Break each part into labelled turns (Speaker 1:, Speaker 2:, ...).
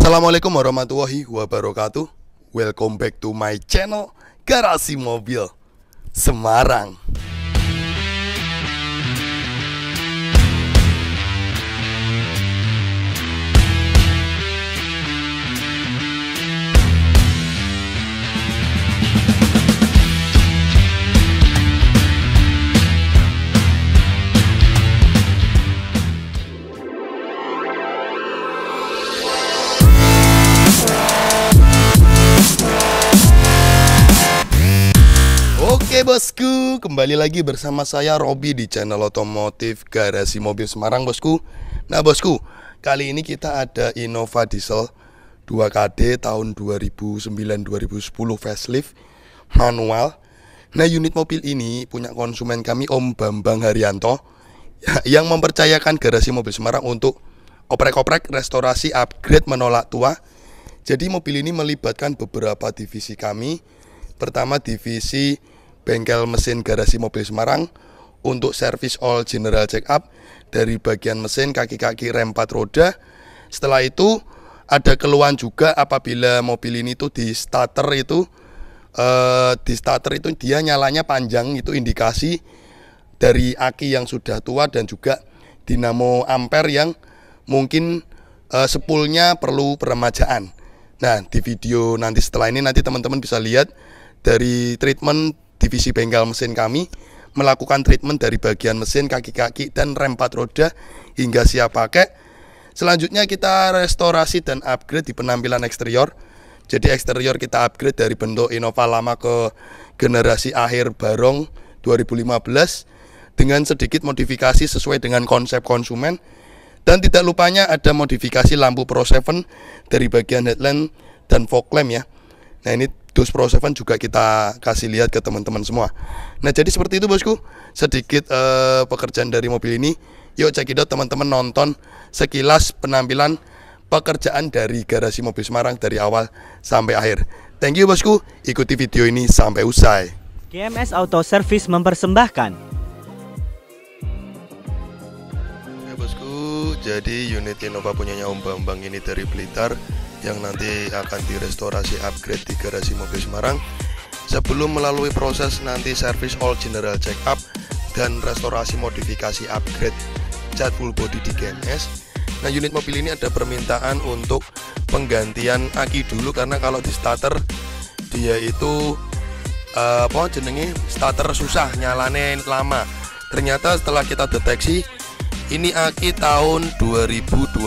Speaker 1: Assalamualaikum warahmatullahi wabarakatuh. Welcome back to my channel Garasi Mobil Semarang. Oke bosku, kembali lagi bersama saya Robi di channel otomotif Garasi Mobil Semarang bosku. Nah bosku, kali ini kita ada Innova Diesel 2KD tahun 2009-2010 facelift manual. Nah unit mobil ini punya konsumen kami Om Bambang Haryanto yang mempercayakan Garasi Mobil Semarang untuk oprek-oprek, restorasi, upgrade, menolak tua. Jadi mobil ini melibatkan beberapa divisi kami. Pertama divisi bengkel mesin Garasi Mobil Semarang untuk servis all general check up dari bagian mesin, kaki-kaki, rem 4 roda. Setelah itu ada keluhan juga apabila mobil ini tuh di starter itu dia nyalanya panjang, itu indikasi dari aki yang sudah tua dan juga dinamo ampere yang mungkin spoolnya perlu peremajaan. Nah di video nanti setelah ini nanti teman-teman bisa lihat dari treatment divisi bengkel mesin kami melakukan treatment dari bagian mesin, kaki-kaki, dan rem 4 roda hingga siap pakai. Selanjutnya kita restorasi dan upgrade di penampilan eksterior. Jadi eksterior kita upgrade dari bentuk Innova lama ke generasi akhir Barong 2015 dengan sedikit modifikasi sesuai dengan konsep konsumen. Dan tidak lupanya ada modifikasi lampu Pro 7 dari bagian headlamp dan fog lamp ya. Nah ini dus Pro 7 juga kita kasih lihat ke teman-teman semua. Nah jadi seperti itu bosku, sedikit pekerjaan dari mobil ini. Yuk cekidot teman-teman, nonton sekilas penampilan pekerjaan dari Garasi Mobil Semarang dari awal sampai akhir. Thank you bosku, ikuti video ini sampai usai.
Speaker 2: GMS Auto Service mempersembahkan.
Speaker 1: Oke bosku, jadi unit Innova punyanya Om Bambang ini dari Blitar yang nanti akan direstorasi upgrade di Garasi Mobil Semarang. Sebelum melalui proses nanti servis all general check up dan restorasi modifikasi upgrade cat full body di GMS. Nah unit mobil ini ada permintaan untuk penggantian aki dulu, karena kalau di starter dia itu starter susah, nyalane lama. Ternyata setelah kita deteksi ini aki tahun 2021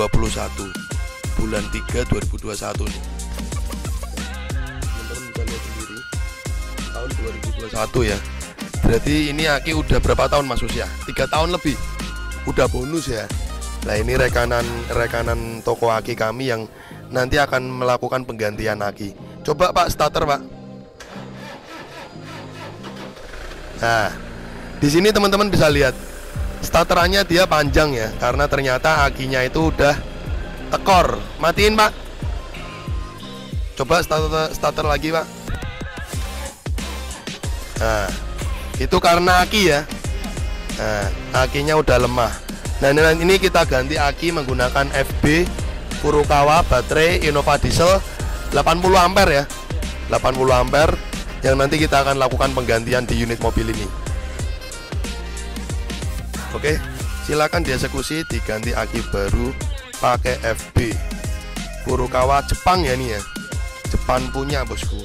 Speaker 1: bulan 3 2021 nih. Teman-teman bisa lihat sendiri tahun 2021 ya. Berarti ini aki udah berapa tahun Mas Us ya? 3 tahun lebih. Udah bonus ya. Nah ini rekanan toko aki kami yang nanti akan melakukan penggantian aki. Coba Pak starter Pak. Nah di sini teman-teman bisa lihat starterannya dia panjang ya, karena ternyata akinya itu udah tekor. Matiin Pak. Coba starter lagi Pak. Nah itu karena aki ya. Nah akinya udah lemah. Nah ini kita ganti aki menggunakan FB Furukawa baterai Innova Diesel 80 ampere ya. 80 ampere yang nanti kita akan lakukan penggantian di unit mobil ini. Oke, silakan dieksekusi diganti aki baru pakai FB Furukawa Jepang ya ini ya. Jepang punya bosku.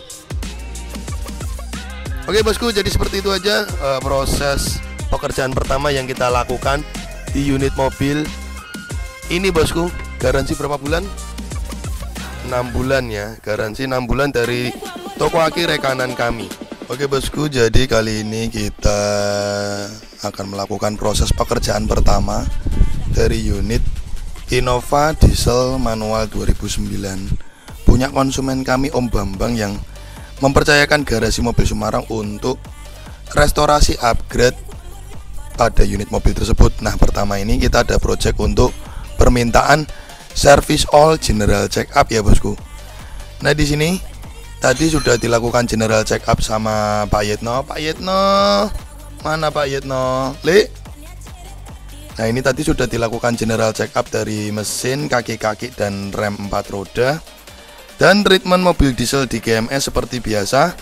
Speaker 1: Oke bosku, jadi seperti itu aja proses pekerjaan pertama yang kita lakukan di unit mobil ini bosku. Garansi berapa bulan? 6 bulan ya. Garansi 6 bulan dari toko aki rekanan kami. Oke bosku, jadi kali ini kita akan melakukan proses pekerjaan pertama dari unit Innova Diesel manual 2009 punya konsumen kami Om Bambang yang mempercayakan Garasi Mobil Semarang untuk restorasi upgrade pada unit mobil tersebut. Nah pertama ini kita ada project untuk permintaan service all general check up ya bosku. Nah di sini tadi sudah dilakukan general check up sama Pak Yetno. Pak Yetno, mana Pak Yetno? Nah, ini tadi sudah dilakukan general check up dari mesin, kaki-kaki dan rem 4 roda. Dan treatment mobil diesel di GMS seperti biasa.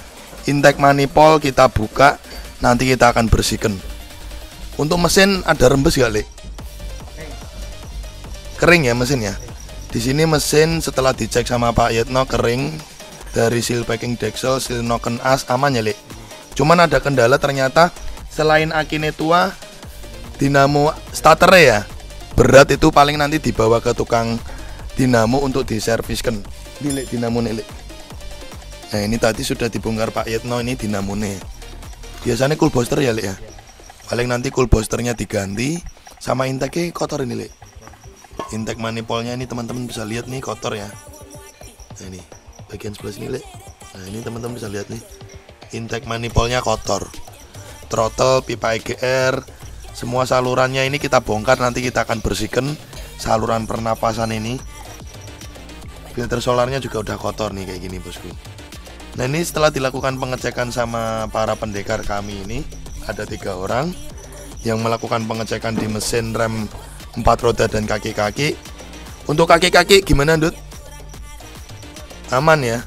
Speaker 1: Intake manifold kita buka, nanti kita akan bersihkan. Untuk mesin ada rembes gak, Le? Kering ya mesinnya. Di sini mesin setelah dicek sama Pak Yetno kering, dari seal packing deksel, seal noken as aman ya, Le. Cuman ada kendala ternyata selain akine tua, dinamo starter ya berat, itu paling nanti dibawa ke tukang dinamo untuk diserviskan. Ini dinamo nih. Nah, ini tadi sudah dibongkar Pak Yetno, ini dinamo nih. Biasanya cool booster ya, Le ya. Paling nanti cool boosternya diganti, sama intake kotor ini, Le. Intake manifoldnya ini teman-teman bisa lihat nih kotor ya. Nah, ini bagian sebelah sini, Le. Nah, ini teman-teman bisa lihat nih. Intake manifoldnya kotor. Throttle, pipa EGR, semua salurannya ini kita bongkar, nanti kita akan bersihkan saluran pernapasan ini. Filter solarnya juga udah kotor nih kayak gini, bosku. Nah, ini setelah dilakukan pengecekan sama para pendekar kami ini, ada 3 orang yang melakukan pengecekan di mesin, rem 4 roda dan kaki-kaki. Untuk kaki-kaki gimana, Dut? Aman ya.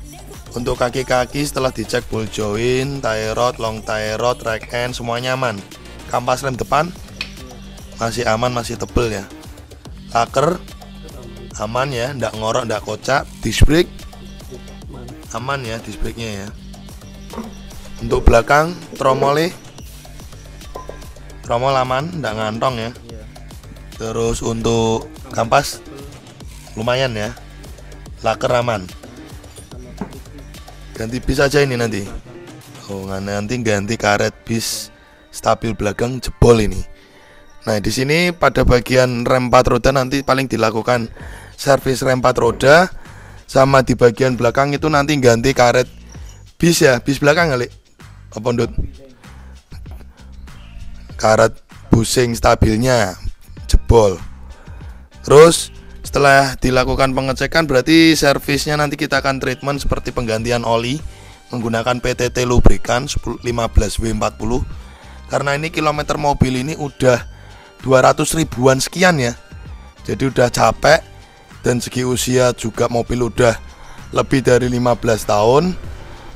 Speaker 1: Untuk kaki-kaki setelah dicek ball joint, tie rod, long tie rod, rack end, semuanya aman. Kampas rem depan masih aman, masih tebel ya. Laker aman ya, ndak ngorok, ndak kocak. Disc brake aman ya, disc brake-nya ya. Untuk belakang tromol aman, ndak ngantong ya. Terus untuk kampas lumayan ya. Laker aman. Ganti bis aja ini nanti. Oh, nanti ganti karet bis stabil belakang jebol ini. Nah, di sini pada bagian rem 4 roda nanti paling dilakukan servis rem 4 roda, sama di bagian belakang itu nanti ganti karet bis ya, bis belakang kali. Apa, Ndut? Karet busing stabilnya jebol. Terus setelah dilakukan pengecekan, berarti servisnya nanti kita akan treatment seperti penggantian oli menggunakan PTT lubrikan 15W40. Karena ini kilometer mobil ini udah 200 ribuan sekian ya. Jadi udah capek, dan segi usia juga mobil udah lebih dari 15 tahun.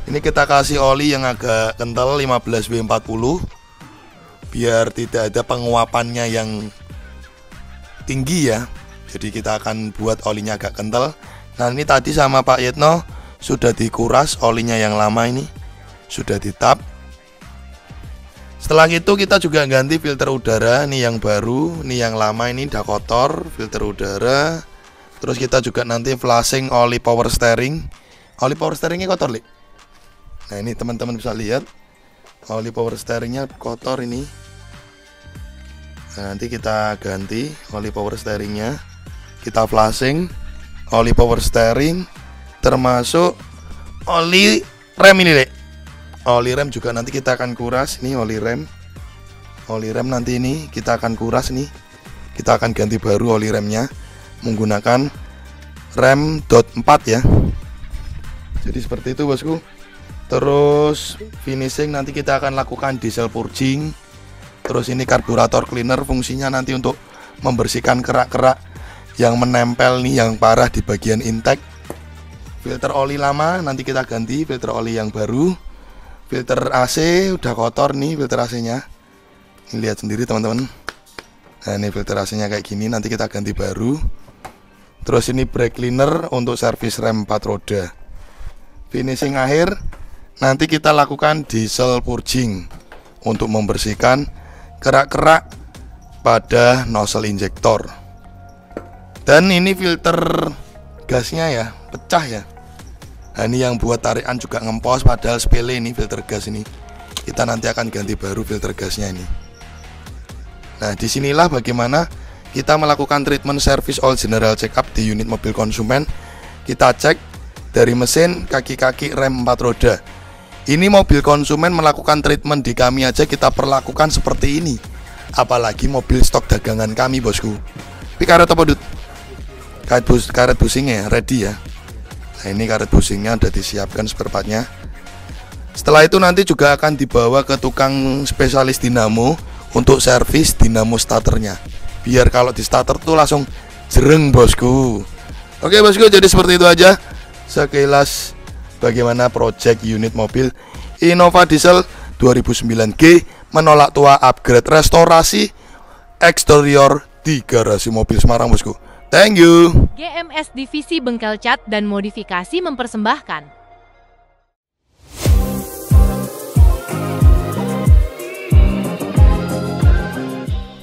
Speaker 1: Ini kita kasih oli yang agak kental 15W40 biar tidak ada penguapannya yang tinggi ya. Jadi kita akan buat olinya agak kental. Nah, ini tadi sama Pak Yetno sudah dikuras olinya yang lama ini, sudah ditap. Setelah itu kita juga ganti filter udara, ini yang baru, ini yang lama ini udah kotor filter udara. Terus kita juga nanti flashing oli power steering. Oli power steeringnya kotor, Li. Nah, ini teman-teman bisa lihat oli power steeringnya kotor ini. Nah, nanti kita ganti oli power steeringnya. Kita flashing oli power steering, termasuk oli rem ini, Le. Oli rem juga nanti kita akan kuras. Nih oli rem. Oli rem nanti ini kita akan kuras nih. Kita akan ganti baru oli remnya menggunakan rem dot 4 ya. Jadi seperti itu, bosku. Terus finishing nanti kita akan lakukan diesel purging. Terus ini karburator cleaner, fungsinya nanti untuk membersihkan kerak-kerak yang menempel nih, yang parah di bagian intake. Filter oli lama nanti kita ganti filter oli yang baru. Filter AC udah kotor nih, filter AC-nya. Ini lihat sendiri, teman-teman. Nah, ini filter AC-nya kayak gini, nanti kita ganti baru. Terus ini brake cleaner untuk servis rem 4 roda. Finishing akhir nanti kita lakukan diesel purging untuk membersihkan kerak-kerak pada nozzle injektor. Dan ini filter gasnya ya, pecah ya. Nah, ini yang buat tarikan juga ngempos, padahal sepele ini filter gas ini. Kita nanti akan ganti baru filter gasnya ini. Nah, disinilah bagaimana kita melakukan treatment service all general check up di unit mobil konsumen. Kita cek dari mesin, kaki-kaki, rem 4 roda. Ini mobil konsumen melakukan treatment di kami aja kita perlakukan seperti ini, apalagi mobil stok dagangan kami, bosku. Tapi karet apa, Dut? Karet busingnya ready ya. Nah, ini karet busingnya udah disiapkan spare partnya. Setelah itu nanti juga akan dibawa ke tukang spesialis dinamo untuk servis dinamo starternya biar kalau di starter tuh langsung jereng bosku. Oke bosku, jadi seperti itu aja sekilas bagaimana project unit mobil Innova Diesel 2009G menolak tua upgrade restorasi eksterior di garasi mobil Semarang bosku. Thank you.
Speaker 3: GMS Divisi Bengkel Cat dan Modifikasi mempersembahkan.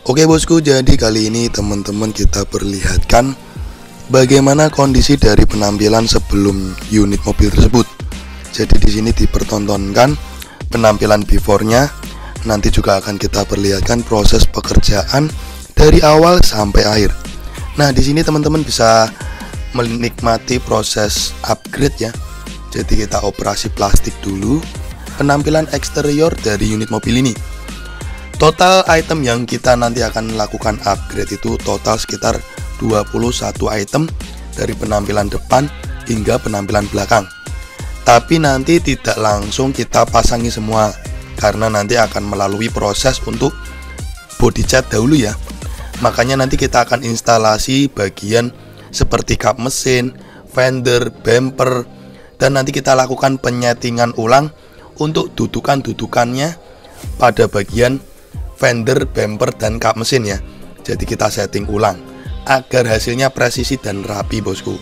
Speaker 1: Oke bosku, jadi kali ini teman-teman kita perlihatkan bagaimana kondisi dari penampilan sebelum unit mobil tersebut. Jadi di sini dipertontonkan penampilan before-nya, nanti juga akan kita perlihatkan proses pekerjaan dari awal sampai akhir. Nah, di sini teman-teman bisa menikmati proses upgrade ya. Jadi kita operasi plastik dulu penampilan eksterior dari unit mobil ini. Total item yang kita nanti akan lakukan upgrade itu total sekitar 21 item dari penampilan depan hingga penampilan belakang. Tapi nanti tidak langsung kita pasangi semua karena nanti akan melalui proses untuk body cat dahulu ya. Makanya nanti kita akan instalasi bagian seperti kap mesin, fender, bumper, dan nanti kita lakukan penyetingan ulang untuk dudukan-dudukannya pada bagian fender, bumper, dan kap mesin ya. Jadi kita setting ulang agar hasilnya presisi dan rapi bosku.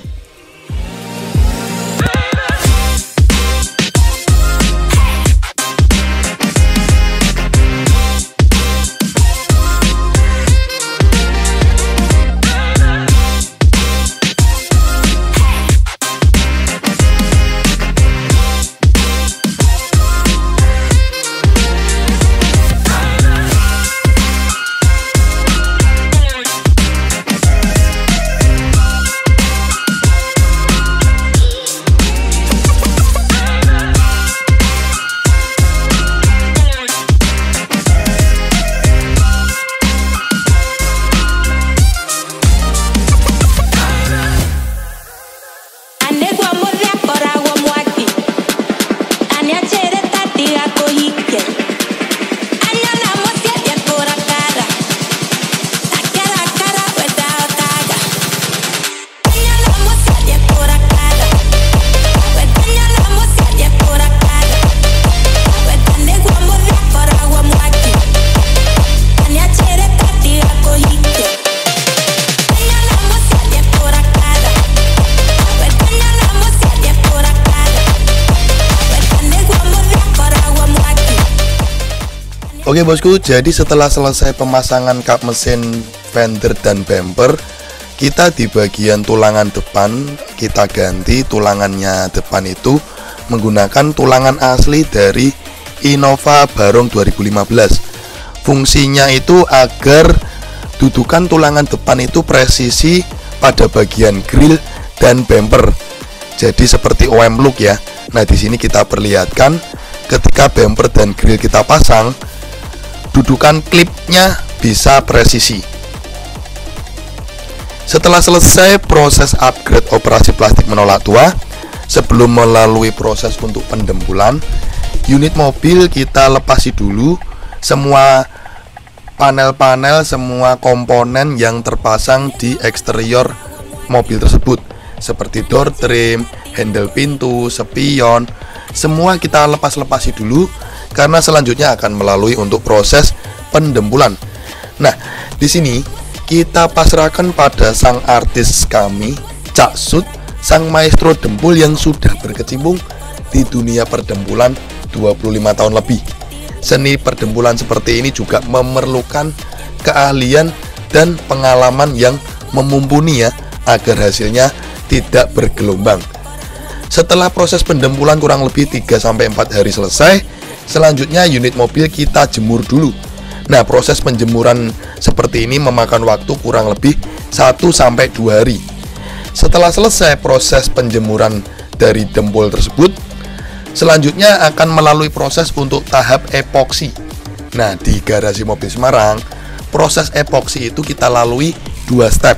Speaker 1: Oke bosku, jadi setelah selesai pemasangan kap mesin, fender, dan bumper, kita di bagian tulangan depan kita ganti tulangannya depan itu menggunakan tulangan asli dari Innova Barong 2015. Fungsinya itu agar dudukan tulangan depan itu presisi pada bagian grill dan bumper. Jadi seperti OM look ya. Nah, di sini kita perlihatkan ketika bumper dan grill kita pasang, dudukan klipnya bisa presisi. Setelah selesai proses upgrade operasi plastik menolak tua, sebelum melalui proses untuk pendembulan, unit mobil kita lepasi dulu semua panel-panel, semua komponen yang terpasang di eksterior mobil tersebut, seperti door trim, handle pintu, spion, semua kita lepas-lepasi dulu karena selanjutnya akan melalui untuk proses pendembulan. Nah, di sini kita pasrahkan pada sang artis kami, Cak Sud, sang maestro dempul yang sudah berkecimpung di dunia perdembulan 25 tahun lebih. Seni perdembulan seperti ini juga memerlukan keahlian dan pengalaman yang mumpuni ya, agar hasilnya tidak bergelombang. Setelah proses pendembulan kurang lebih 3-4 hari selesai, selanjutnya unit mobil kita jemur dulu. Nah, proses penjemuran seperti ini memakan waktu kurang lebih 1-2 hari. Setelah selesai proses penjemuran dari dempul tersebut, selanjutnya akan melalui proses untuk tahap epoksi. Nah, di garasi mobil Semarang, proses epoksi itu kita lalui 2 step.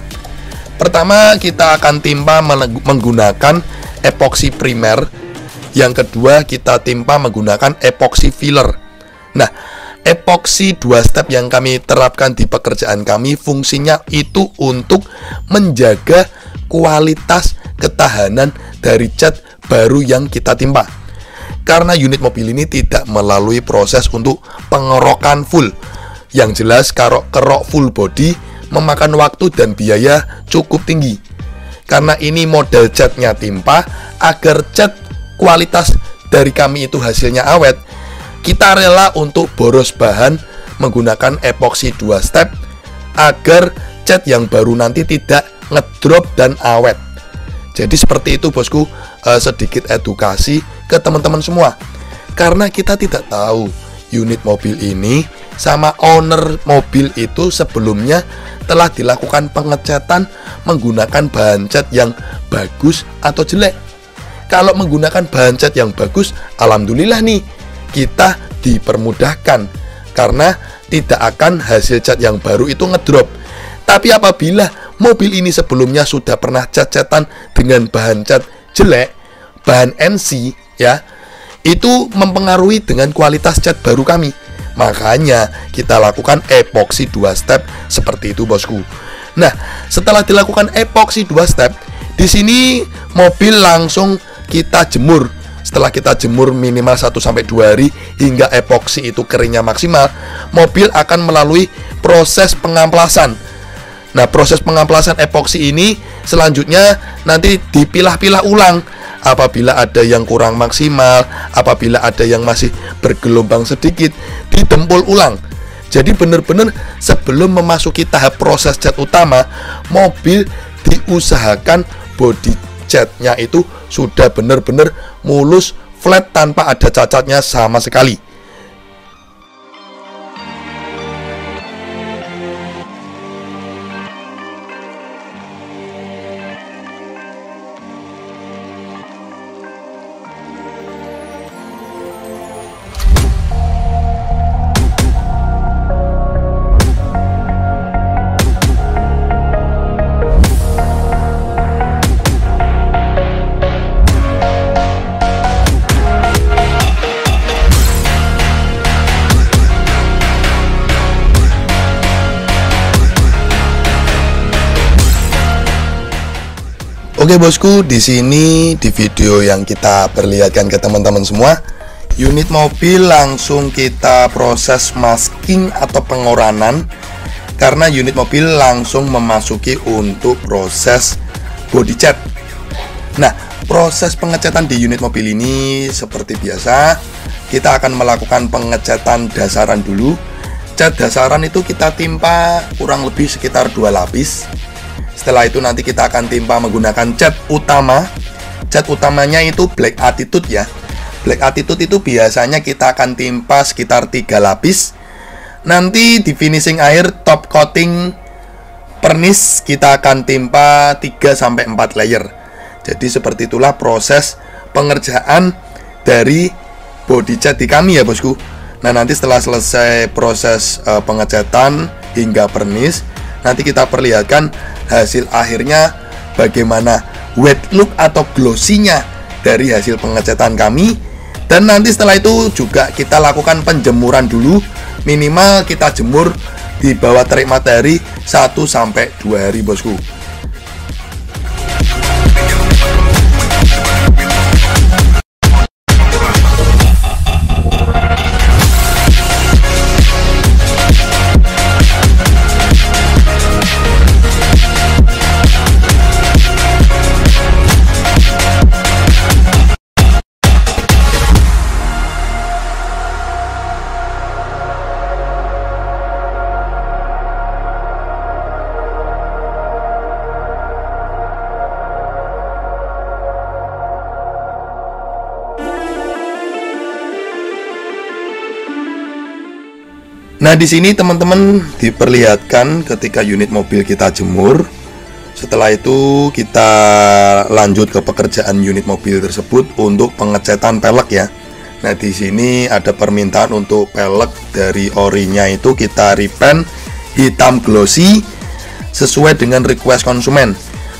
Speaker 1: Pertama, kita akan timpa menggunakan epoksi primer. Yang kedua, kita timpa menggunakan epoksi filler. Nah, epoksi 2 step yang kami terapkan di pekerjaan kami fungsinya itu untuk menjaga kualitas ketahanan dari cat baru yang kita timpa. Karena unit mobil ini tidak melalui proses untuk pengerokan full. Yang jelas kerok full body memakan waktu dan biaya cukup tinggi. Karena ini model catnya timpa, agar cat kualitas dari kami itu hasilnya awet, kita rela untuk boros bahan menggunakan epoksi 2 step agar cat yang baru nanti tidak ngedrop dan awet. Jadi seperti itu bosku, sedikit edukasi ke teman-teman semua. Karena kita tidak tahu unit mobil ini sama owner mobil itu sebelumnya telah dilakukan pengecatan menggunakan bahan cat yang bagus atau jelek. Kalau menggunakan bahan cat yang bagus, alhamdulillah nih, kita dipermudahkan karena tidak akan hasil cat yang baru itu ngedrop. Tapi apabila mobil ini sebelumnya sudah pernah cat-catan dengan bahan cat jelek, bahan NC ya, itu mempengaruhi dengan kualitas cat baru kami. Makanya kita lakukan epoksi 2 step seperti itu bosku. Nah, setelah dilakukan epoksi 2 step, di sini mobil langsung kita jemur. Setelah kita jemur minimal 1-2 hari hingga epoksi itu keringnya maksimal, mobil akan melalui proses pengamplasan. Nah, proses pengamplasan epoksi ini selanjutnya nanti dipilah-pilah ulang. Apabila ada yang kurang maksimal, apabila ada yang masih bergelombang sedikit, didempul ulang. Jadi benar-benar sebelum memasuki tahap proses cat utama, mobil diusahakan body catnya itu sudah benar-benar mulus, flat, tanpa ada cacatnya sama sekali. Oke bosku, di sini di video yang kita perlihatkan ke teman-teman semua, unit mobil langsung kita proses masking atau pengoranan karena unit mobil langsung memasuki untuk proses body cat. Nah, proses pengecatan di unit mobil ini seperti biasa, kita akan melakukan pengecatan dasaran dulu. Cat dasaran itu kita timpa kurang lebih sekitar 2 lapis. Setelah itu nanti kita akan timpa menggunakan cat utama. Cat utamanya itu Black Attitude ya. Black Attitude itu biasanya kita akan timpa sekitar 3 lapis. Nanti di finishing akhir top coating pernis kita akan timpa 3-4 layer. Jadi seperti itulah proses pengerjaan dari body cat di kami ya bosku. Nah, nanti setelah selesai proses pengecatan hingga pernis, nanti kita perlihatkan hasil akhirnya bagaimana wet look atau glossy-nya dari hasil pengecatan kami. Dan nanti setelah itu juga kita lakukan penjemuran dulu. Minimal kita jemur di bawah terik matahari 1-2 hari bosku. Nah, di sini teman-teman diperlihatkan ketika unit mobil kita jemur. Setelah itu kita lanjut ke pekerjaan unit mobil tersebut untuk pengecatan pelek ya. Nah, di sini ada permintaan untuk pelek dari orinya itu kita repaint hitam glossy sesuai dengan request konsumen.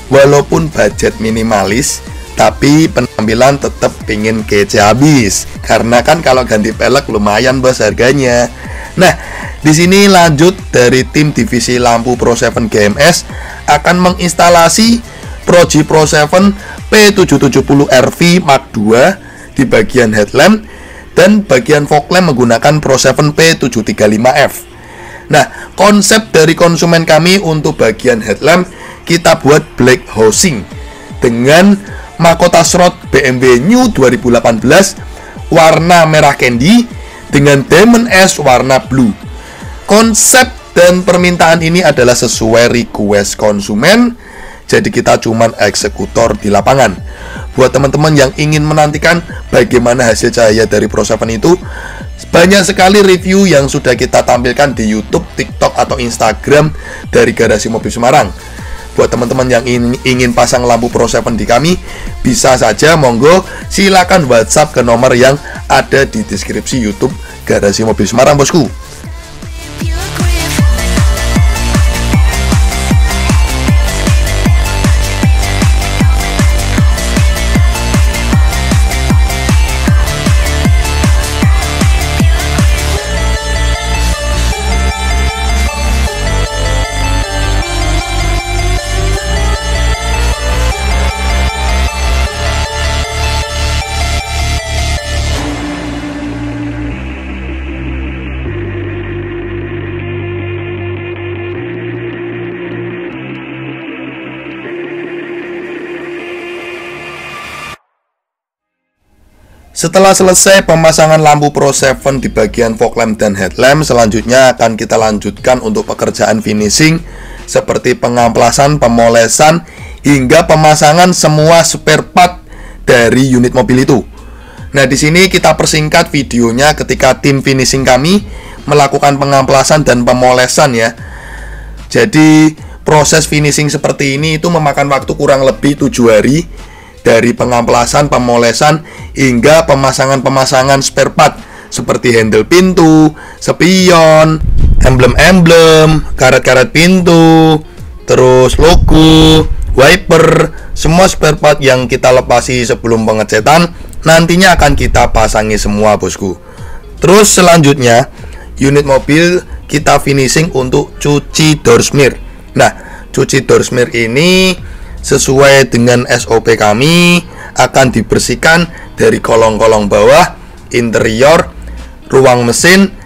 Speaker 1: Walaupun budget minimalis, tapi penampilan tetap pingin kece habis. Karena kan kalau ganti pelek lumayan bos harganya. Nah, di sini lanjut dari tim divisi lampu Pro 7 GMS akan menginstalasi Proji Pro 7 P770 RV Mark II di bagian headlamp dan bagian fog lamp menggunakan Pro 7 P735F. Nah, konsep dari konsumen kami untuk bagian headlamp kita buat black housing dengan mahkota shroud BMW New 2018 warna merah candy dengan Diamond S warna blue. Konsep dan permintaan ini adalah sesuai request konsumen, jadi kita cuman eksekutor di lapangan. Buat teman-teman yang ingin menantikan bagaimana hasil cahaya dari Pro 7 itu, banyak sekali review yang sudah kita tampilkan di YouTube, TikTok, atau Instagram dari Garasi Mobil Semarang. Buat teman-teman yang ingin pasang lampu Pro 7 di kami, bisa saja, monggo silakan WhatsApp ke nomor yang ada di deskripsi YouTube Garasi Mobil Semarang, bosku. Setelah selesai pemasangan lampu Pro 7 di bagian fog lamp dan headlamp, selanjutnya akan kita lanjutkan untuk pekerjaan finishing seperti pengamplasan, pemolesan, hingga pemasangan semua spare part dari unit mobil itu. Nah, di sini kita persingkat videonya ketika tim finishing kami melakukan pengamplasan dan pemolesan ya. Jadi proses finishing seperti ini itu memakan waktu kurang lebih 7 hari. Dari pengamplasan, pemolesan, hingga pemasangan spare part seperti handle pintu, spion, emblem-emblem, karet-karet pintu, terus logo, wiper, semua spare part yang kita lepasi sebelum pengecetan nantinya akan kita pasangi semua, bosku. Terus selanjutnya unit mobil kita finishing untuk cuci door smear. Nah, cuci door smear ini sesuai dengan SOP kami akan dibersihkan dari kolong-kolong bawah, interior, ruang mesin.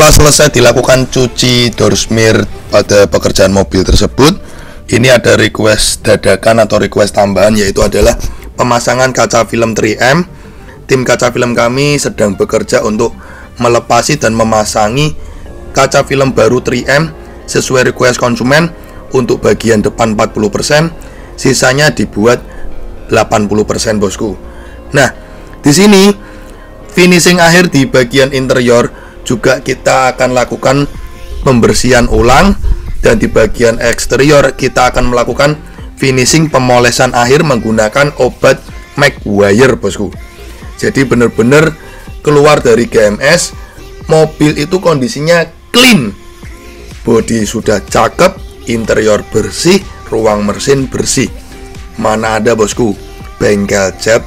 Speaker 1: Setelah selesai dilakukan cuci door smear pada pekerjaan mobil tersebut, ini ada request dadakan atau request tambahan, yaitu adalah pemasangan kaca film 3M. Tim kaca film kami sedang bekerja untuk melepasi dan memasangi kaca film baru 3M sesuai request konsumen untuk bagian depan 40%, sisanya dibuat 80% bosku. Nah, di sini finishing akhir di bagian interior juga kita akan lakukan pembersihan ulang, dan di bagian eksterior kita akan melakukan finishing pemolesan akhir menggunakan obat Maguire bosku. Jadi benar-benar keluar dari GMS, mobil itu kondisinya clean, bodi sudah cakep, interior bersih, ruang mesin bersih. Mana ada bosku bengkel cat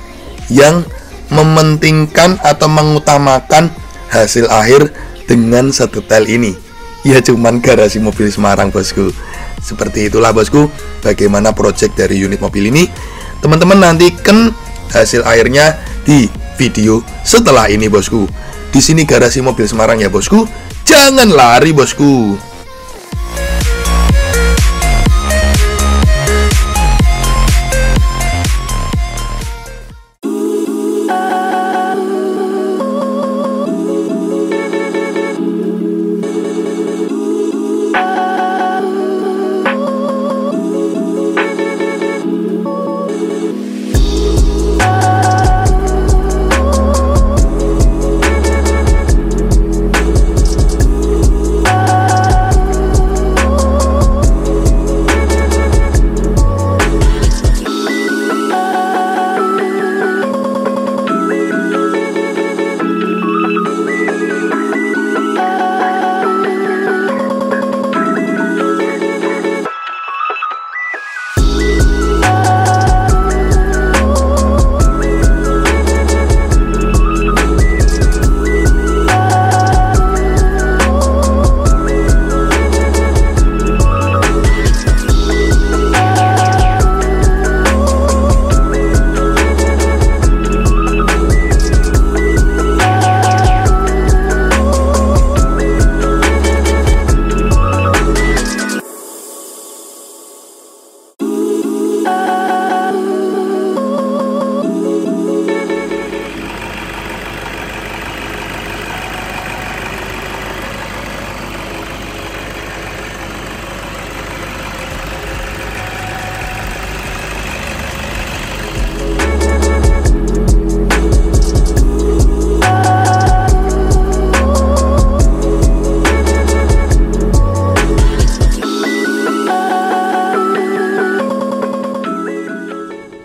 Speaker 1: yang mementingkan atau mengutamakan hasil akhir dengan sedetail ini. Ya cuman Garasi Mobil Semarang bosku. Seperti itulah bosku bagaimana project dari unit mobil ini. Teman-teman nantikan hasil akhirnya di video setelah ini bosku. Di sini Garasi Mobil Semarang ya bosku. Jangan lari bosku.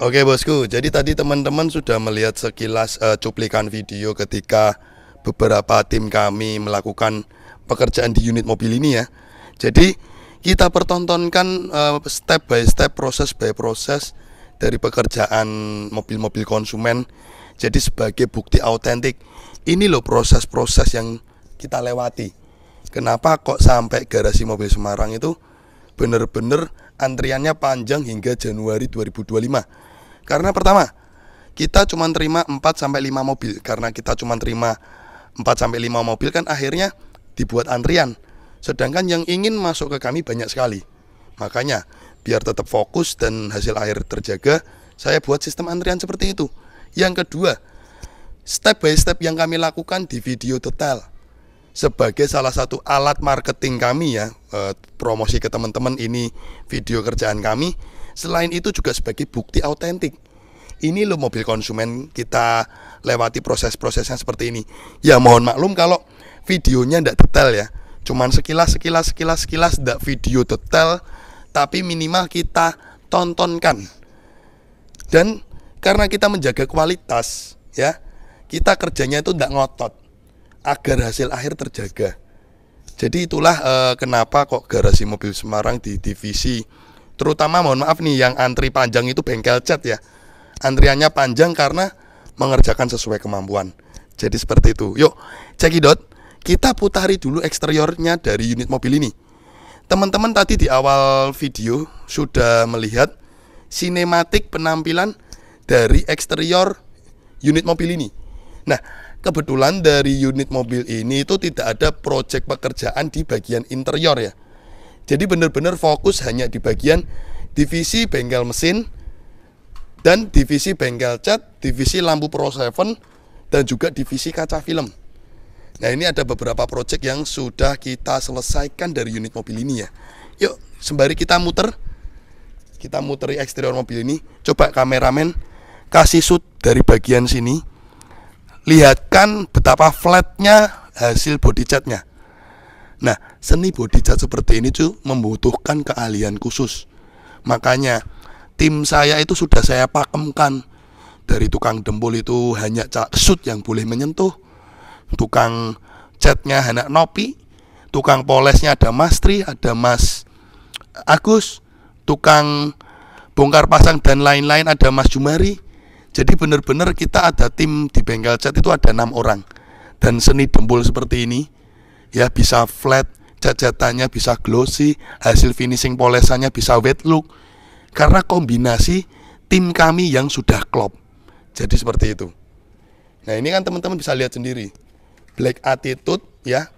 Speaker 1: Oke bosku, jadi tadi teman-teman sudah melihat sekilas cuplikan video ketika beberapa tim kami melakukan pekerjaan di unit mobil ini ya. Jadi kita pertontonkan step by step, proses by proses dari pekerjaan mobil-mobil konsumen. Jadi sebagai bukti autentik, ini loh proses-proses yang kita lewati. Kenapa kok sampai Garasi Mobil Semarang itu bener-bener antriannya panjang hingga Januari 2025. Karena pertama, kita cuma terima 4-5 mobil. Karena kita cuma terima 4-5 mobil kan akhirnya dibuat antrian. Sedangkan yang ingin masuk ke kami banyak sekali. Makanya biar tetap fokus dan hasil akhir terjaga, saya buat sistem antrian seperti itu. Yang kedua, step by step yang kami lakukan di video detail. Sebagai salah satu alat marketing kami ya, promosi ke teman-teman ini video kerjaan kami. Selain itu juga sebagai bukti autentik. Ini loh mobil konsumen, kita lewati proses-prosesnya seperti ini. Ya mohon maklum kalau videonya tidak detail ya. Cuman sekilas, tidak video detail. Tapi minimal kita tontonkan. Dan karena kita menjaga kualitas ya, kita kerjanya itu tidak ngotot agar hasil akhir terjaga. Jadi itulah kenapa kok Garasi Mobil Semarang di divisi, terutama mohon maaf nih yang antri panjang itu bengkel cat ya. Antriannya panjang karena mengerjakan sesuai kemampuan. Jadi seperti itu. Yuk cekidot, kita putari dulu eksteriornya dari unit mobil ini. Teman-teman tadi di awal video sudah melihat sinematik penampilan dari eksterior unit mobil ini. Nah, kebetulan dari unit mobil ini itu tidak ada proyek pekerjaan di bagian interior ya. Jadi benar-benar fokus hanya di bagian divisi bengkel mesin dan divisi bengkel cat, divisi lampu Pro 7 dan juga divisi kaca film. Nah, ini ada beberapa proyek yang sudah kita selesaikan dari unit mobil ini ya. Yuk, sembari kita muteri eksterior mobil ini. Coba kameramen kasih shoot dari bagian sini. Lihatkan betapa flatnya hasil body catnya. Nah, seni body cat seperti ini tuh membutuhkan keahlian khusus. Makanya tim saya itu sudah saya pakemkan. Dari tukang dempul itu hanya shoot yang boleh menyentuh, tukang catnya hanya nopi, tukang polesnya ada Mas Tri, ada Mas Agus, tukang bongkar pasang dan lain-lain ada Mas Jumari. Jadi benar-benar kita ada tim di bengkel cat itu ada 6 orang. Dan seni dempul seperti ini ya bisa flat, cat-catannya bisa glossy, hasil finishing polesannya bisa wet look. Karena kombinasi tim kami yang sudah klop. Jadi seperti itu. Nah, ini kan teman-teman bisa lihat sendiri. Black Attitude ya.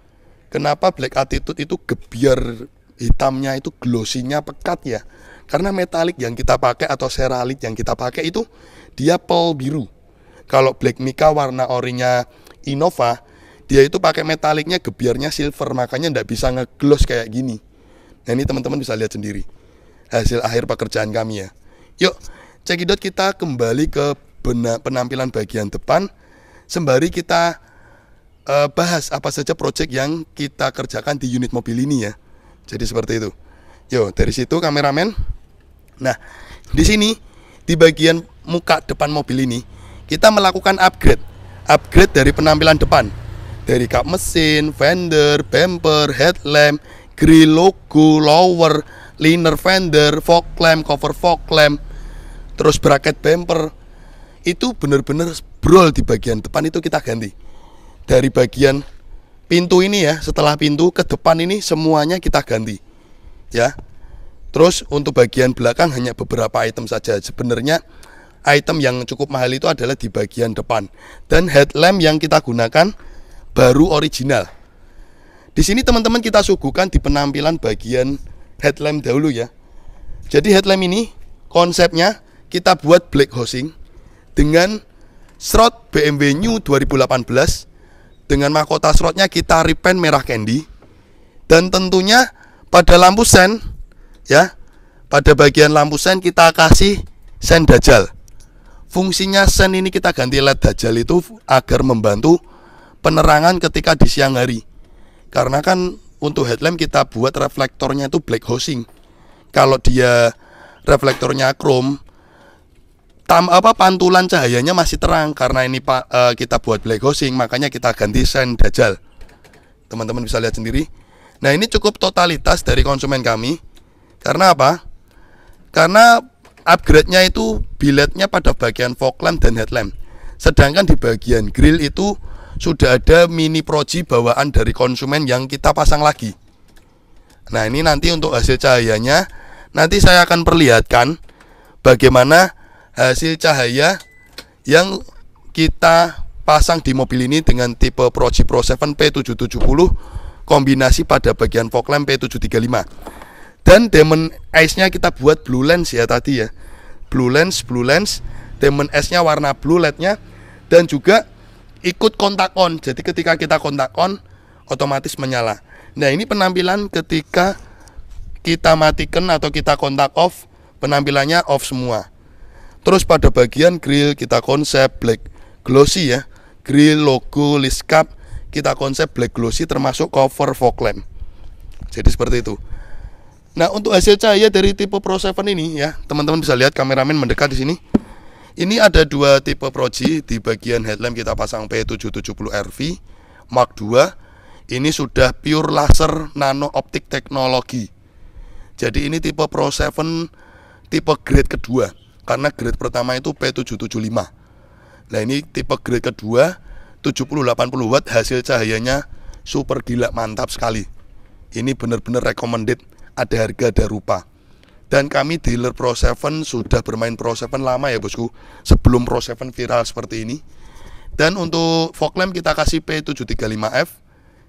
Speaker 1: Kenapa Black Attitude itu gebiar hitamnya itu glossinya pekat ya? Karena metalik yang kita pakai atau seralit yang kita pakai itu dia pearl biru. Kalau Black Mica warna orinya Innova, dia itu pakai metaliknya gebiarnya silver, makanya nggak bisa ngegloss kayak gini. Nah, ini teman-teman bisa lihat sendiri hasil akhir pekerjaan kami ya. Yuk, cekidot kita kembali ke penampilan bagian depan, sembari kita bahas apa saja proyek yang kita kerjakan di unit mobil ini ya. Jadi seperti itu. Yuk, dari situ kameramen. Nah, di sini di bagian muka depan mobil ini kita melakukan upgrade dari penampilan depan. Dari kap mesin, fender, bumper, headlamp, grill, logo, lower, liner fender, fog lamp, cover fog lamp, terus bracket bumper. Itu benar-benar brol di bagian depan itu kita ganti. Dari bagian pintu ini ya, setelah pintu ke depan ini semuanya kita ganti. Ya. Terus untuk bagian belakang hanya beberapa item saja. Sebenarnya item yang cukup mahal itu adalah di bagian depan. Dan headlamp yang kita gunakan baru original. Di sini teman-teman kita suguhkan di penampilan bagian headlamp dahulu ya. Jadi headlamp ini konsepnya kita buat black housing dengan shroud BMW New 2018. Dengan mahkota shroudnya kita repaint merah candy. Dan tentunya pada lampu sen ya, pada bagian lampu sen kita kasih sen dajal. Fungsinya sen ini kita ganti LED dajal itu agar membantu penerangan ketika di siang hari. Karena kan untuk headlamp kita buat reflektornya itu black housing. Kalau dia reflektornya chrome, pantulan cahayanya masih terang. Karena ini kita buat black housing, makanya kita ganti sen dajal. Teman-teman bisa lihat sendiri. Nah, ini cukup totalitas dari konsumen kami. Karena apa? Karena upgrade-nya itu biletnya pada bagian fog lamp dan headlamp. Sedangkan di bagian grill itu sudah ada mini proji bawaan dari konsumen yang kita pasang lagi. Nah, ini nanti untuk hasil cahayanya nanti saya akan perlihatkan bagaimana hasil cahaya yang kita pasang di mobil ini dengan tipe Proji Pro 7 P770 kombinasi pada bagian fog lamp P735. Dan diamond ice-nya kita buat blue lens ya tadi ya. Blue lens, diamond ice-nya warna blue LED-nya, dan juga ikut kontak on. Jadi ketika kita kontak on otomatis menyala. Nah, ini penampilan ketika kita matikan atau kita kontak off, penampilannya off semua. Terus pada bagian grill kita konsep black glossy ya. Grill, logo, list cap kita konsep black glossy termasuk cover fog lamp. Jadi seperti itu. Nah, untuk hasil cahaya dari tipe Pro 7 ini ya, teman-teman bisa lihat kameramen mendekat di sini. Ini ada dua tipe proji. Di bagian headlamp kita pasang P770RV Mark II. Ini sudah pure laser nano optik teknologi. Jadi ini tipe Pro 7 tipe grade kedua. Karena grade pertama itu P775. Nah, ini tipe grade kedua 70-80 watt, hasil cahayanya super gila, mantap sekali. Ini benar-benar recommended. Ada harga, ada rupa. Dan kami dealer Pro 7 sudah bermain Pro 7 lama ya bosku, sebelum Pro 7 viral seperti ini. Dan untuk fog lamp kita kasih P735F.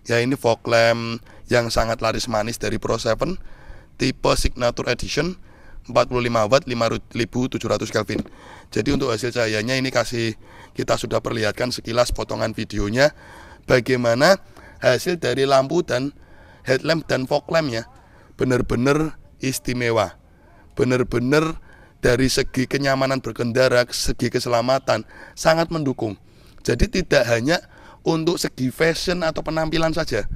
Speaker 1: Ya, ini fog lamp yang sangat laris manis dari Pro 7, tipe Signature Edition, 45 watt 5700 Kelvin. Jadi untuk hasil cahayanya ini kita sudah perlihatkan sekilas potongan videonya bagaimana hasil dari lampu dan headlamp dan fog lamp ya. benar-benar istimewa. Benar-benar dari segi kenyamanan berkendara, segi keselamatan sangat mendukung. Jadi tidak hanya untuk segi fashion atau penampilan saja.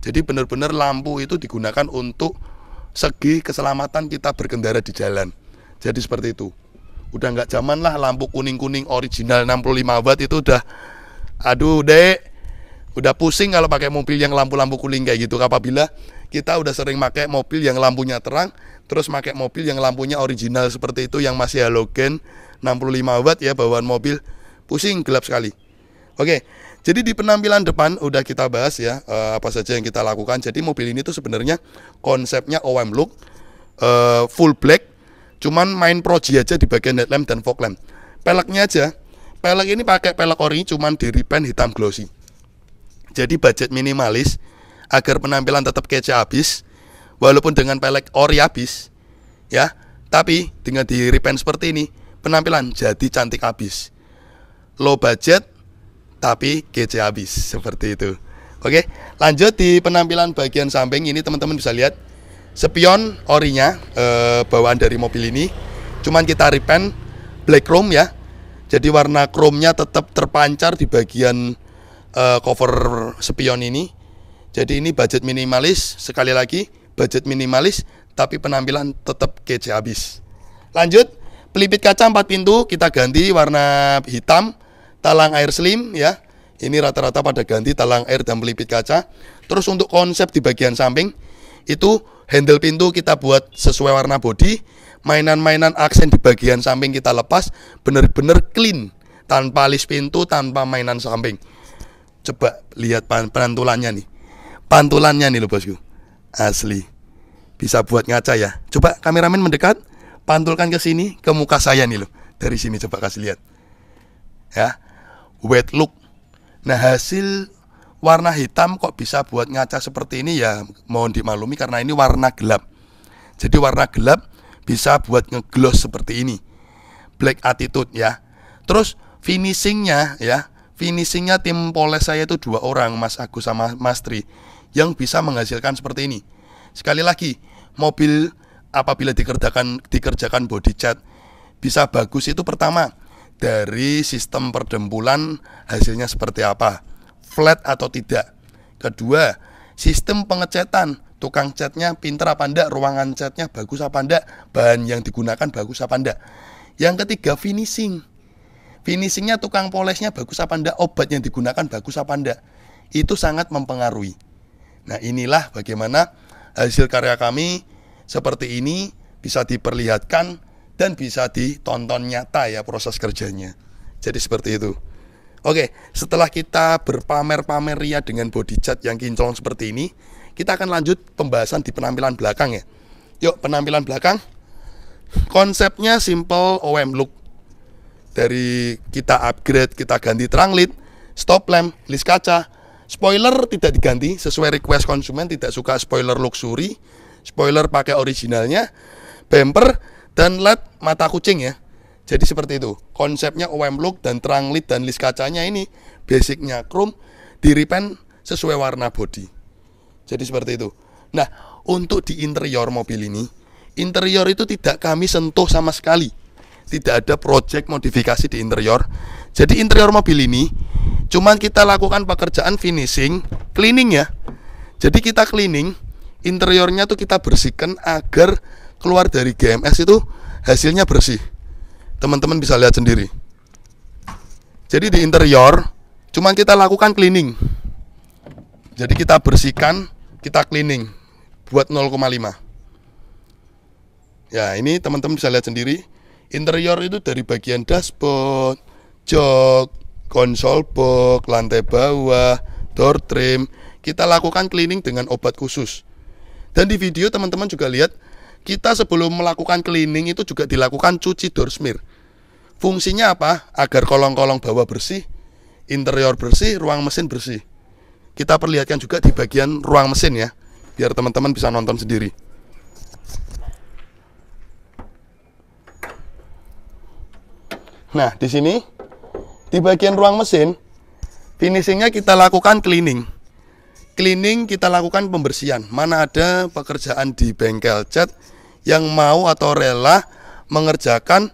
Speaker 1: Jadi benar-benar lampu itu digunakan untuk segi keselamatan kita berkendara di jalan. Jadi seperti itu. Udah nggak zaman lah lampu kuning-kuning original 65 watt itu udah, aduh dek, udah pusing kalau pakai mobil yang lampu-lampu kuning kayak gitu. Apabila kita udah sering pakai mobil yang lampunya terang, terus pakai mobil yang lampunya original seperti itu yang masih halogen 65 watt ya, bawaan mobil pusing, gelap sekali. Oke, jadi di penampilan depan udah kita bahas ya, apa saja yang kita lakukan. Jadi mobil ini tuh sebenarnya konsepnya OM look, full black, cuman main proji aja di bagian headlamp dan fog lamp. Peleknya aja, pelek ini pakai pelek ori, cuman di repaint hitam glossy. Jadi budget minimalis agar penampilan tetap kece habis, walaupun dengan pelek ori habis ya, tapi dengan di repaint seperti ini penampilan jadi cantik habis. Low budget tapi kece habis, seperti itu. Oke, lanjut di penampilan bagian samping ini teman-teman bisa lihat spion orinya, bawaan dari mobil ini, cuman kita repaint black chrome ya. Jadi warna chrome-nya tetap terpancar di bagian cover spion ini. Jadi ini budget minimalis, sekali lagi budget minimalis tapi penampilan tetap kece habis. Lanjut, pelipis kaca 4 pintu kita ganti warna hitam, talang air slim ya. Ini rata-rata pada ganti talang air dan pelipis kaca. Terus untuk konsep di bagian samping itu handle pintu kita buat sesuai warna bodi. Mainan-mainan aksen di bagian samping kita lepas, bener-bener clean, tanpa list pintu, tanpa mainan samping. Coba lihat pantulannya nih. Pantulannya nih loh bosku, asli bisa buat ngaca ya. Coba kameramen mendekat, pantulkan ke sini, ke muka saya nih loh. Dari sini coba kasih lihat ya, wet look. Nah hasil warna hitam kok bisa buat ngaca seperti ini ya, mohon dimaklumi karena ini warna gelap. Jadi warna gelap bisa buat ngegloss seperti ini, black attitude ya. Terus finishingnya ya, finishingnya tim poles saya itu 2 orang, Mas Agus sama Mas Tri, yang bisa menghasilkan seperti ini. Sekali lagi, mobil apabila dikerjakan body cat bisa bagus itu pertama dari sistem perdempulan hasilnya seperti apa, flat atau tidak. Kedua, sistem pengecatan, tukang catnya pinter apa enggak, ruangan catnya bagus apa enggak, bahan yang digunakan bagus apa enggak. Yang ketiga, finishingnya tukang polesnya bagus apa enggak, obat yang digunakan bagus apa enggak. Itu sangat mempengaruhi. Nah inilah bagaimana hasil karya kami seperti ini bisa diperlihatkan dan bisa ditonton nyata ya proses kerjanya. Jadi seperti itu. Oke, setelah kita berpamer-pamer ria dengan body cat yang kinclong seperti ini, kita akan lanjut pembahasan di penampilan belakang ya. Yuk, penampilan belakang. Konsepnya simple OM look. Dari kita upgrade, kita ganti terang led, stop lamp, list kaca. Spoiler tidak diganti, sesuai request konsumen tidak suka spoiler luxury. Spoiler pakai originalnya. Bumper dan LED mata kucing ya. Jadi seperti itu. Konsepnya OM look dan terang led dan list kacanya ini basicnya chrome, di repaint sesuai warna body. Jadi seperti itu. Nah, untuk di interior mobil ini, interior itu tidak kami sentuh sama sekali. Tidak ada project modifikasi di interior. Jadi interior mobil ini cuman kita lakukan pekerjaan finishing, cleaning ya. Jadi kita cleaning, interiornya tuh kita bersihkan agar keluar dari GMS itu hasilnya bersih. Teman-teman bisa lihat sendiri. Jadi di interior cuman kita lakukan cleaning. Jadi kita bersihkan, kita cleaning buat 0,5. Ya, ini teman-teman bisa lihat sendiri. Interior itu dari bagian dashboard, jok, konsol box, lantai bawah, door trim, kita lakukan cleaning dengan obat khusus. Dan di video teman-teman juga lihat, kita sebelum melakukan cleaning itu juga dilakukan cuci door smear. Fungsinya apa? Agar kolong-kolong bawah bersih, interior bersih, ruang mesin bersih. Kita perlihatkan juga di bagian ruang mesin ya, biar teman-teman bisa nonton sendiri. Nah, di sini di bagian ruang mesin finishingnya kita lakukan cleaning. cleaning, kita lakukan pembersihan. Mana ada pekerjaan di bengkel cat yang mau atau rela mengerjakan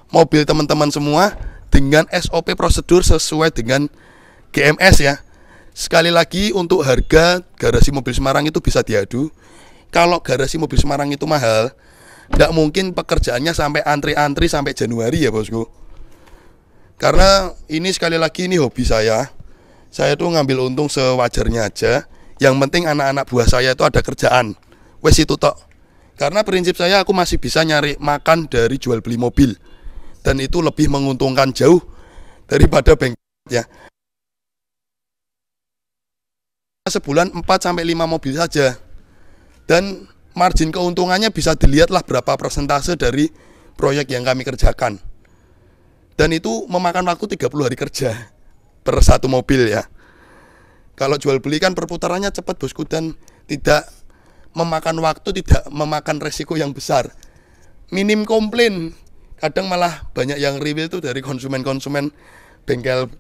Speaker 1: mobil teman-teman semua dengan SOP prosedur sesuai dengan GMS ya. Sekali lagi, untuk harga garasi mobil Semarang itu bisa diadu. Kalau garasi mobil Semarang itu mahal, tidak mungkin pekerjaannya sampai antri-antri sampai Januari ya bosku. Karena ini sekali lagi ini hobi saya. Saya tuh ngambil untung sewajarnya aja. Yang penting anak-anak buah saya itu ada kerjaan. Wes itu tok. Karena prinsip saya, aku masih bisa nyari makan dari jual beli mobil. Dan itu lebih menguntungkan jauh daripada bengkel ya. Sebulan 4-5 mobil saja. Dan margin keuntungannya bisa dilihatlah berapa persentase dari proyek yang kami kerjakan. Dan itu memakan waktu 30 hari kerja per satu mobil ya. Kalau jual beli kan perputarannya cepat bosku, dan tidak memakan waktu, tidak memakan resiko yang besar. Minim komplain. Kadang malah banyak yang review itu dari konsumen-konsumen bengkel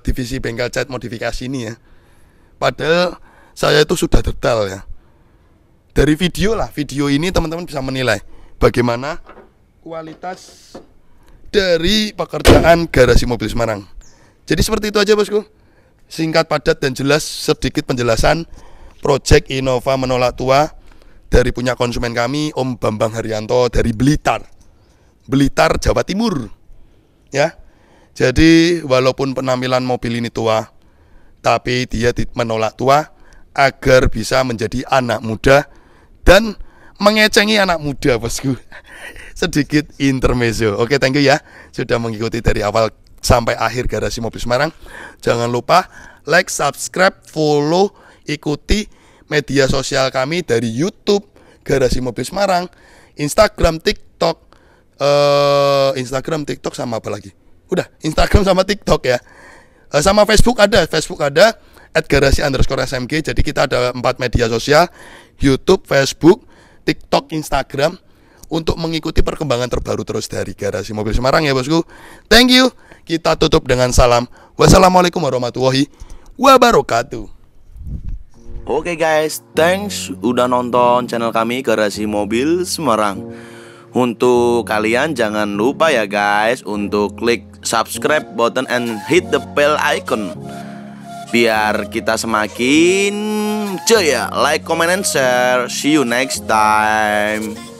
Speaker 1: divisi bengkel cat modifikasi ini ya. Padahal saya itu sudah detail ya. Dari video ini teman-teman bisa menilai bagaimana kualitas dari pekerjaan garasi mobil Semarang. Jadi seperti itu aja bosku. Singkat, padat, dan jelas, sedikit penjelasan Project Innova Menolak Tua dari punya konsumen kami, Om Bambang Haryanto dari Blitar, Jawa Timur. Ya. Jadi walaupun penampilan mobil ini tua, tapi dia menolak tua agar bisa menjadi anak muda dan mengecengi anak muda bosku. Sedikit intermezzo. Oke, thank you ya sudah mengikuti dari awal sampai akhir garasi mobil Semarang. Jangan lupa like, subscribe, follow, ikuti media sosial kami dari YouTube Garasi Mobil Semarang, Instagram, TikTok, sama apa lagi? Udah, Instagram sama TikTok ya. Sama Facebook ada @garasi_smg. Jadi kita ada 4 media sosial, YouTube, Facebook, TikTok, Instagram, untuk mengikuti perkembangan terbaru terus dari Garasi Mobil Semarang ya bosku. Thank you. Kita tutup dengan salam. Wassalamualaikum warahmatullahi wabarakatuh.
Speaker 4: Oke guys, thanks udah nonton channel kami Garasi Mobil Semarang. Untuk kalian jangan lupa ya guys untuk klik subscribe button and hit the bell icon biar kita semakin jaya. Like, comment, and share. See you next time.